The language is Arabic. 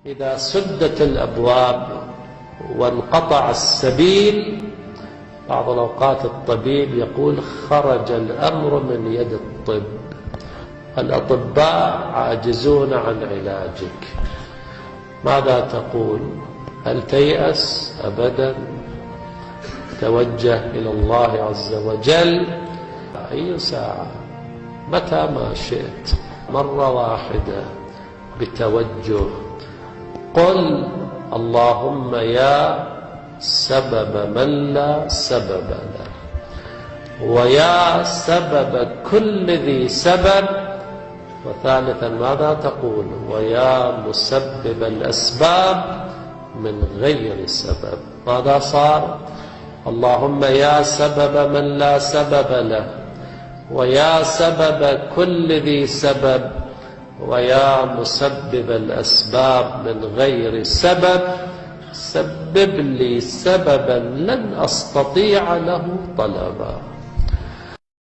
إذا سدت الأبواب وانقطع السبيل، بعض الأوقات الطبيب يقول خرج الأمر من يد الطب، الأطباء عاجزون عن علاجك. ماذا تقول؟ هل تيأس؟ أبدا، توجه إلى الله عز وجل أي ساعة متى ما شئت، مرة واحدة بتوجه. قل اللهم يا سبب من لا سبب له، ويا سبب كل ذي سبب. وثالثا ماذا تقول؟ ويا مسبب الأسباب من غير سبب. ماذا صار؟ اللهم يا سبب من لا سبب له، ويا سبب كل ذي سبب، ويا مسبب الأسباب من غير سبب، سبب لي سببا لن أستطيع له طلبا.